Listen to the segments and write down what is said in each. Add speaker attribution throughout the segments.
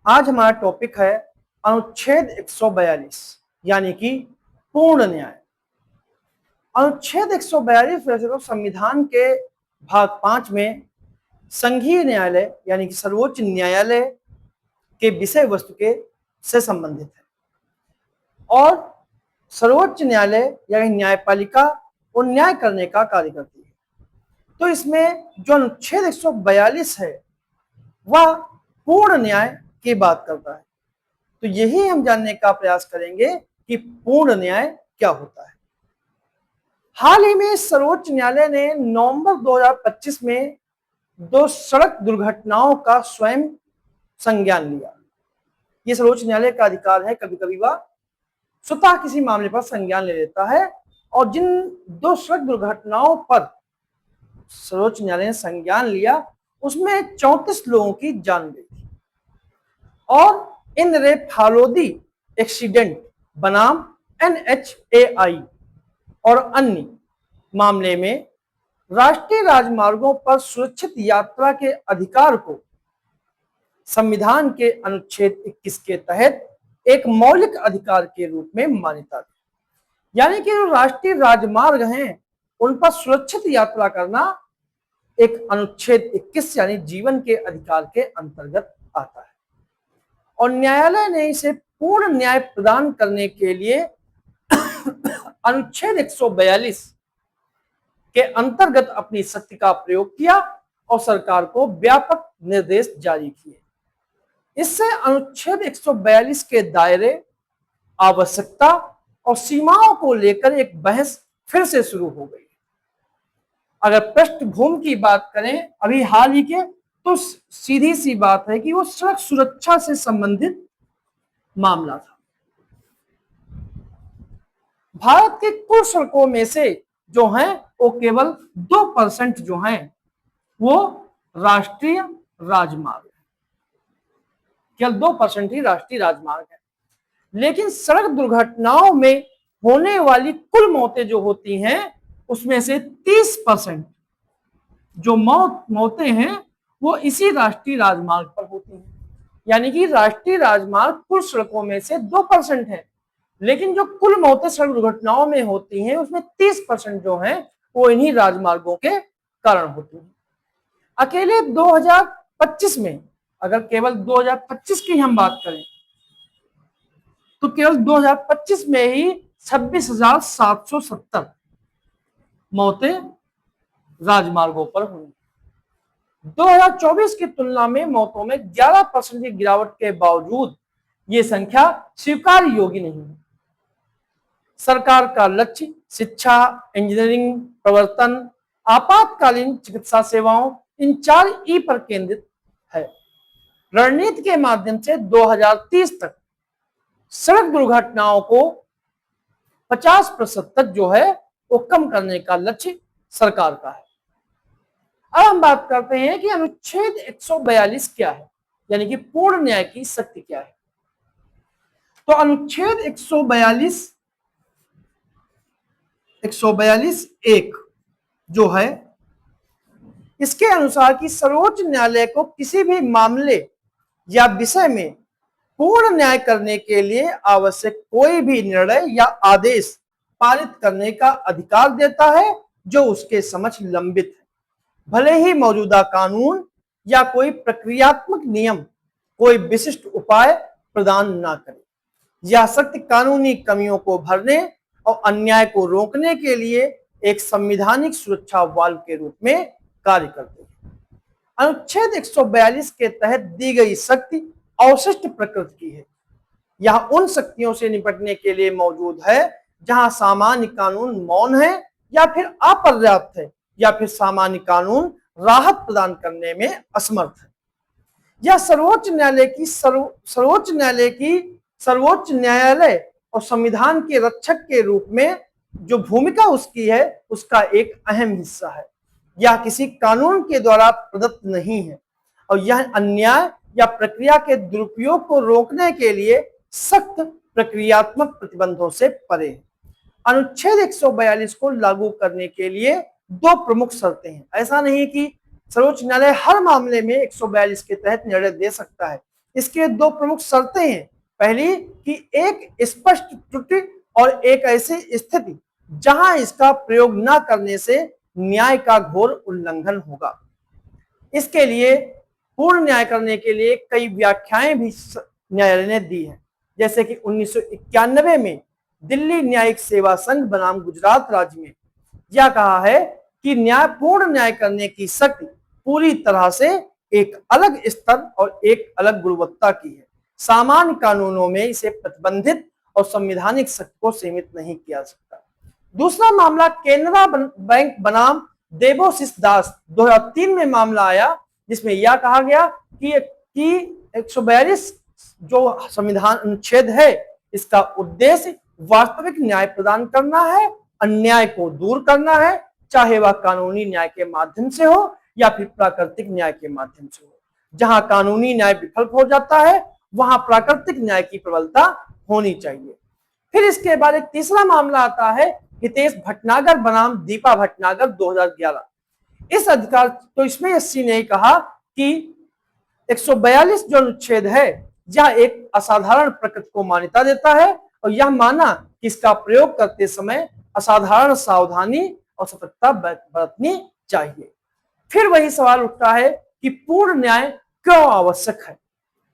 Speaker 1: आज हमारा टॉपिक है अनुच्छेद 142 यानी कि पूर्ण न्याय। अनुच्छेद 142 वैसे तो संविधान के भाग 5 में संघीय न्यायालय यानी कि सर्वोच्च न्यायालय के विषय वस्तु के से संबंधित है और सर्वोच्च न्यायालय यानी न्यायपालिका वो न्याय करने का कार्य करती है। तो इसमें जो अनुच्छेद 142 है वह पूर्ण न्याय की बात करता है। तो यही हम जानने का प्रयास करेंगे कि पूर्ण न्याय क्या होता है। हाल ही में सर्वोच्च न्यायालय ने नवंबर 2025 में 2 सड़क दुर्घटनाओं का स्वयं संज्ञान लिया। यह सर्वोच्च न्यायालय का अधिकार है, कभी कभी वह स्वतः किसी मामले पर संज्ञान ले लेता है और जिन 2 सड़क दुर्घटनाओं पर सर्वोच्च न्यायालय ने संज्ञान लिया उसमें 34 लोगों की जान गई थी और इन रे फालोदी एक्सीडेंट बनाम NHAI और अन्य मामले में राष्ट्रीय राजमार्गों पर सुरक्षित यात्रा के अधिकार को संविधान के अनुच्छेद 21 के तहत एक मौलिक अधिकार के रूप में मान्यता दी। यानी कि जो राष्ट्रीय राजमार्ग हैं उन पर सुरक्षित यात्रा करना एक अनुच्छेद 21 यानी जीवन के अधिकार के अंतर्गत आता है और न्यायालय ने इसे पूर्ण न्याय प्रदान करने के लिए अनुच्छेद 142 के अंतर्गत अपनी शक्ति का प्रयोग किया और सरकार को व्यापक निर्देश जारी किए। इससे अनुच्छेद 142 के दायरे, आवश्यकता और सीमाओं को लेकर एक बहस फिर से शुरू हो गई। अगर पृष्ठभूमि की बात करें अभी हाल ही के, तो सीधी सी बात है कि वो सड़क सुरक्षा से संबंधित मामला था। भारत के कुल सड़कों में से जो हैं वो केवल 2% जो हैं वो राष्ट्रीय राजमार्ग है, केवल 2% ही राष्ट्रीय राजमार्ग है। लेकिन सड़क दुर्घटनाओं में होने वाली कुल मौतें जो होती हैं उसमें से 30% जो मौतें हैं वो इसी राष्ट्रीय राजमार्ग पर होती हैं। यानी कि राष्ट्रीय राजमार्ग कुल सड़कों में से 2% है, लेकिन जो कुल मौतें सड़क दुर्घटनाओं में होती हैं उसमें 30% जो हैं वो इन्हीं राजमार्गों के कारण होती हैं। अकेले 2025 में, अगर केवल 2025 की हम बात करें तो केवल 2025 में ही 26,770 मौतें राजमार्गों पर हुई। 2024 की तुलना में मौतों में 11% की गिरावट के बावजूद ये संख्या स्वीकार्य योग्य नहीं है। सरकार का लक्ष्य शिक्षा, इंजीनियरिंग, प्रवर्तन, आपातकालीन चिकित्सा सेवाओं, इन 4 ई पर केंद्रित है। रणनीति के माध्यम से 2030 तक सड़क दुर्घटनाओं को 50% तक जो है वो कम करने का लक्ष्य सरकार का है। अब हम बात करते हैं कि अनुच्छेद 142 क्या है, यानी कि पूर्ण न्याय की शक्ति क्या है। तो अनुच्छेद 142 एक जो है इसके अनुसार कि सर्वोच्च न्यायालय को किसी भी मामले या विषय में पूर्ण न्याय करने के लिए आवश्यक कोई भी निर्णय या आदेश पारित करने का अधिकार देता है जो उसके समक्ष लंबित है, भले ही मौजूदा कानून या कोई प्रक्रियात्मक नियम कोई विशिष्ट उपाय प्रदान न करे। यह शक्ति कानूनी कमियों को भरने और अन्याय को रोकने के लिए एक संवैधानिक सुरक्षा वाल्व के रूप में कार्य करते हैं। अनुच्छेद 142 के तहत दी गई शक्ति अवशिष्ट प्रकृति की है। यह उन शक्तियों से निपटने के लिए मौजूद है जहां सामान्य कानून मौन है या फिर अपर्याप्त है या फिर सामान्य कानून राहत प्रदान करने में असमर्थ है। यह सर्वोच्च न्यायालय और संविधान के रक्षक के रूप में जो भूमिका उसकी है उसका एक अहम हिस्सा है। यह किसी कानून के द्वारा प्रदत्त नहीं है और यह अन्याय या प्रक्रिया के दुरुपयोग को रोकने के लिए सख्त प्रक्रियात्मक प्रतिबंधों से परे है। अनुच्छेद 142 को लागू करने के लिए 2 प्रमुख शर्तें हैं। ऐसा नहीं कि सर्वोच्च न्यायालय हर मामले में 142 के तहत निर्णय दे सकता है। इसके दो प्रमुख शर्तें हैं। पहली कि एक स्पष्ट त्रुटि और एक ऐसी स्थिति जहां इसका प्रयोग न करने से न्याय का घोर उल्लंघन होगा। इसके लिए पूर्ण न्याय करने के लिए कई व्याख्याएं भी न्यायालय ने दी हैं। जैसे कि 1991 में दिल्ली न्यायिक सेवा संघ बनाम गुजरात राज्य में यह कहा है कि पूर्ण न्याय करने की शक्ति पूरी तरह से एक अलग स्तर और एक अलग गुणवत्ता की है। सामान्य कानूनों में इसे प्रतिबंधित और संवैधानिक शक्ति को सीमित नहीं किया सकता। दूसरा मामला केनरा बैंक बनाम देबोसिस दास 2003 में मामला आया, जिसमें यह कहा गया कि 142 जो संविधान अनुच्छेद है, इसका उद्देश्य वास्तविक न्याय प्रदान करना है, अन्याय को दूर करना है, चाहे वह कानूनी न्याय के माध्यम से हो या फिर प्राकृतिक न्याय के माध्यम से हो। जहां कानूनी न्याय विफल हो जाता है वहां प्राकृतिक न्याय की प्रबलता होनी चाहिए। फिर इसके बाद एक तीसरा मामला आता है हितेश भटनागर बनाम दीपा भटनागर 2011। इस अधिकार तो इसमें एससी ने कहा कि 142 जो अनुच्छेद है यह एक असाधारण प्रकृति को मान्यता देता है और यह माना कि इसका प्रयोग करते समय असाधारण सावधानी और सतर्कता बरतनी चाहिए। फिर वही सवाल उठता है कि पूर्ण न्याय क्यों आवश्यक है।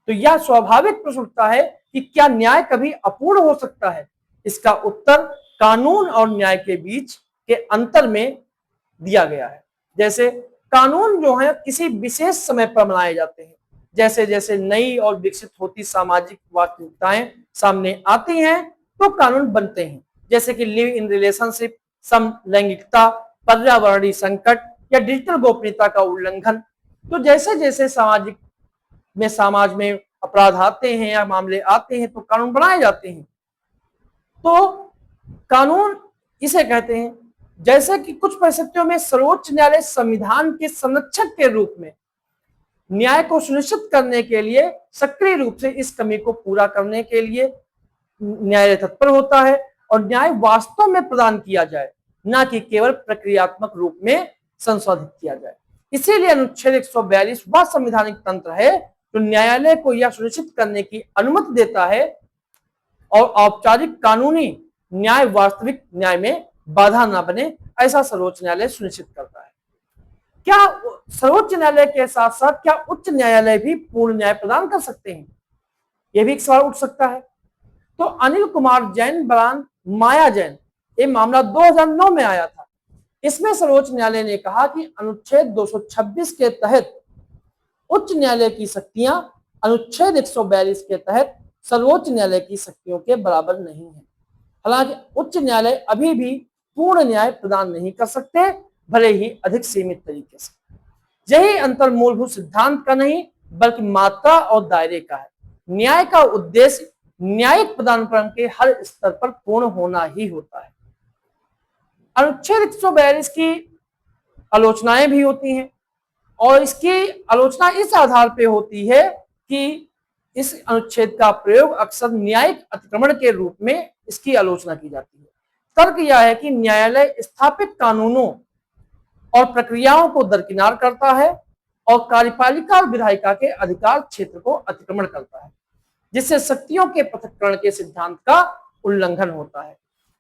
Speaker 1: तो यह स्वाभाविक प्रश्न उठता है कि क्या न्याय कभी अपूर्ण हो सकता है। इसका उत्तर कानून और न्याय के बीच के अंतर में दिया गया है। जैसे कानून जो है किसी विशेष समय पर बनाए जाते हैं। जैसे जैसे नई और विकसित होती सामाजिक वास्तविकताएं सामने आती हैं तो कानून बनते हैं। जैसे कि लिव इन रिलेशनशिप, समलैंगिकता, पर्यावरणीय संकट या डिजिटल गोपनीयता का उल्लंघन। तो जैसे जैसे समाज में अपराध आते हैं या मामले आते हैं तो कानून बनाए जाते हैं। तो कानून इसे कहते हैं। जैसे कि कुछ परिस्थितियों में सर्वोच्च न्यायालय संविधान के संरक्षक के रूप में न्याय को सुनिश्चित करने के लिए सक्रिय रूप से इस कमी को पूरा करने के लिए न्यायालय तत्पर होता है और न्याय वास्तव में प्रदान किया जाए, न कि केवल प्रक्रियात्मक रूप में संशोधित किया जाए। इसीलिए अनुच्छेद 142 वह संवैधानिक तंत्र है जो न्यायालय को यह सुनिश्चित करने की अनुमति देता है और औपचारिक कानूनी न्याय वास्तविक न्याय में बाधा न बने, ऐसा सर्वोच्च न्यायालय सुनिश्चित करता है। क्या सर्वोच्च न्यायालय के साथ साथ क्या उच्च न्यायालय भी पूर्ण न्याय प्रदान कर सकते हैं, यह भी एक सवाल उठ सकता है। तो अनिल कुमार जैन बनाम माया जैन, ये मामला 2009 में आया था। इसमें सर्वोच्च न्यायालय ने कहा कि अनुच्छेद 226 के तहत उच्च न्यायालय की शक्तियां अनुच्छेद 142 के तहत सर्वोच्च न्यायालय की शक्तियों के बराबर नहीं है। हालांकि उच्च न्यायालय अभी भी पूर्ण न्याय प्रदान नहीं कर सकते, भले ही अधिक सीमित तरीके से। यही अंतर मूलभूत सिद्धांत का नहीं बल्कि मात्रा और दायरे का है। न्याय का उद्देश्य न्यायिक पदानुक्रम के हर स्तर पर पूर्ण होना ही होता है। अनुच्छेद 142 की आलोचनाएं भी होती हैं और इसकी आलोचना इस आधार पर होती है कि इस अनुच्छेद का प्रयोग अक्सर न्यायिक अतिक्रमण के रूप में इसकी आलोचना की जाती है। तर्क यह है कि न्यायालय स्थापित कानूनों और प्रक्रियाओं को दरकिनार करता है और कार्यपालिका और विधायिका के अधिकार क्षेत्र को अतिक्रमण करता है, जिससे शक्तियों के पृथक्करण के सिद्धांत का उल्लंघन होता है।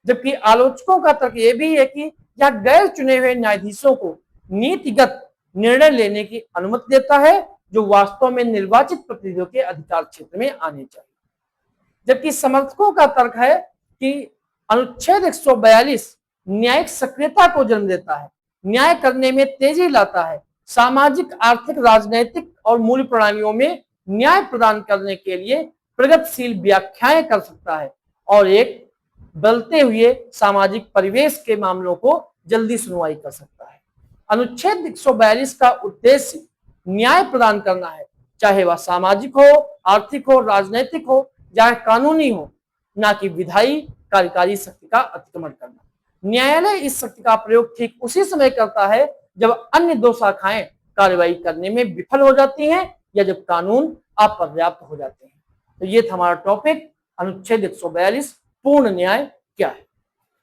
Speaker 1: जबकि आलोचकों का तर्क यह भी है कि यह गैर चुने हुए न्यायाधीशों को नीतिगत निर्णय लेने की अनुमति देता है जो वास्तव में निर्वाचित प्रतिनिधियों के अधिकार क्षेत्र में आने चाहिए। जबकि समर्थकों का तर्क है कि अनुच्छेद 142 न्यायिक सक्रियता को जन्म देता है, न्याय करने में तेजी लाता है, सामाजिक, आर्थिक, राजनैतिक और मूल्य प्रणालियों में न्याय प्रदान करने के लिए प्रगतिशील व्याख्याएं कर सकता है और एक बदलते हुए सामाजिक परिवेश के मामलों को जल्दी सुनवाई कर सकता है। अनुच्छेद 142 का उद्देश्य न्याय प्रदान करना है, चाहे वह सामाजिक हो, आर्थिक हो, राजनैतिक हो या कानूनी हो, ना कि विधायी कार्यकारी शक्ति का अतिक्रमण करना। न्यायालय इस शक्ति का प्रयोग ठीक उसी समय करता है जब अन्य दो शाखाएं कार्रवाई करने में विफल हो जाती हैं या जब कानून अपर्याप्त हो जाते हैं। तो ये था हमारा टॉपिक अनुच्छेद 142 पूर्ण न्याय क्या है।